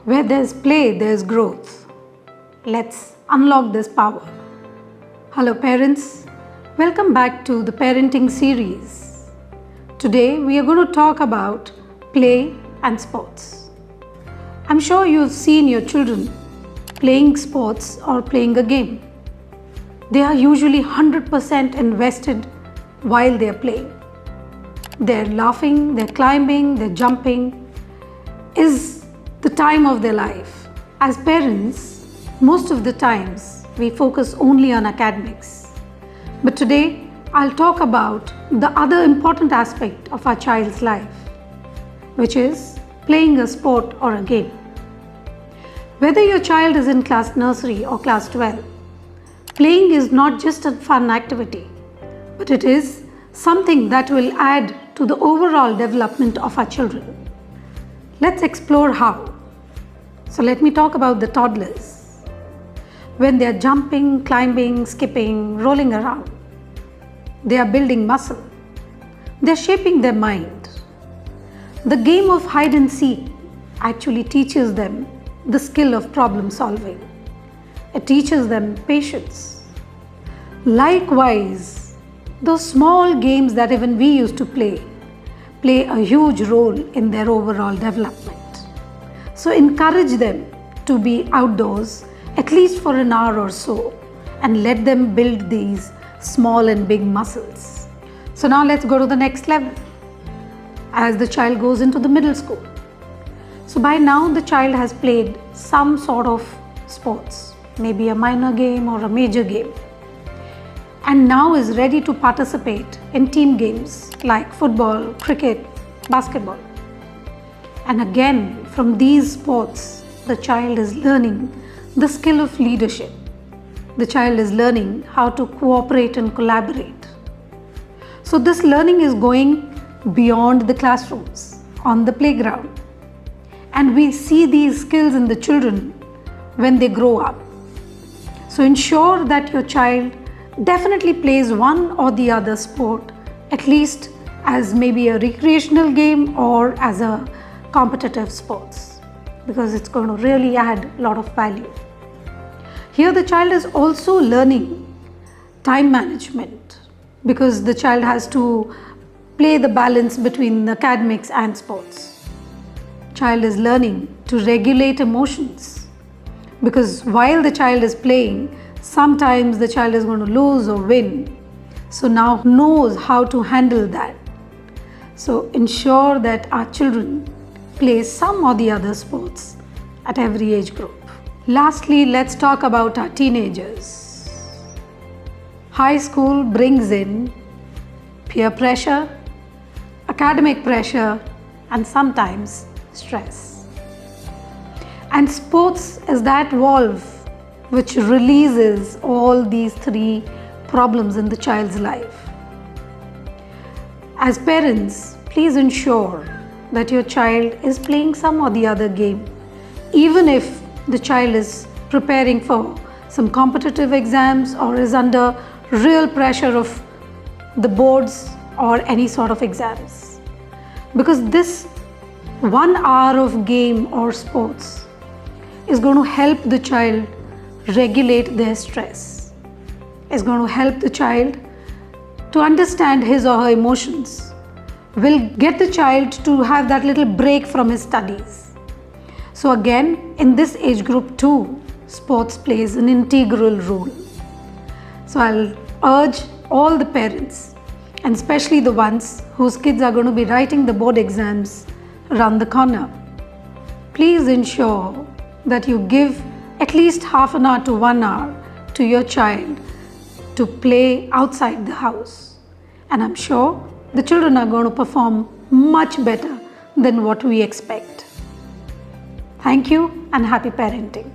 Where there's play, there's growth. Let's unlock this power. Hello parents, welcome back to the parenting series. Today we are going to talk about play and sports. I'm sure you've seen your children playing sports or playing a game. They are usually 100% invested while they are playing. They're laughing, they're climbing, they're jumping. Is the time of their life. As parents, most of the times we focus only on academics. But today I'll talk about the other important aspect of our child's life, which is playing a sport or a game. Whether your child is in class nursery or class 12, playing is not just a fun activity, but it is something that will add to the overall development of our children. Let's explore how. So let me talk about the toddlers. When they are jumping, climbing, skipping, rolling around, they are building muscle. They are shaping their mind. The game of hide and seek actually teaches them the skill of problem solving. It teaches them patience. Likewise, those small games that even we used to play a huge role in their overall development. So encourage them to be outdoors at least for an hour or so and let them build these small and big muscles. So now let's go to the next level as the child goes into the middle school. So by now the child has played some sort of sports, maybe a minor game or a major game, and now is ready to participate in team games like football, cricket, basketball. And again, from these sports, the child is learning the skill of leadership. The child is learning how to cooperate and collaborate. So this learning is going beyond the classrooms, on the playground. And we see these skills in the children when they grow up. So ensure that your child definitely plays one or the other sport, at least as maybe a recreational game or as a competitive sports, because it's going to really add a lot of value. Here the child is also learning time management, because the child has to play the balance between academics and sports. Child is learning to regulate emotions, because while the child is playing, sometimes the child is going to lose or win. So now knows how to handle that. So ensure that our children play some or the other sports at every age group. Lastly, let's talk about our teenagers. High school brings in peer pressure, academic pressure, and sometimes stress. And sports is that valve which releases all these three problems in the child's life. As parents, please ensure that your child is playing some or the other game, even if the child is preparing for some competitive exams or is under real pressure of the boards or any sort of exams. Because this 1 hour of game or sports is going to help the child regulate their stress. It's going to help the child to understand his or her emotions, will get the child to have that little break from his studies. So again, in this age group too, sports plays an integral role. So I'll urge all the parents, and especially the ones whose kids are going to be writing the board exams around the corner, please ensure that you give at least half an hour to 1 hour to your child to play outside the house. And I'm sure the children are going to perform much better than what we expect. Thank you and happy parenting.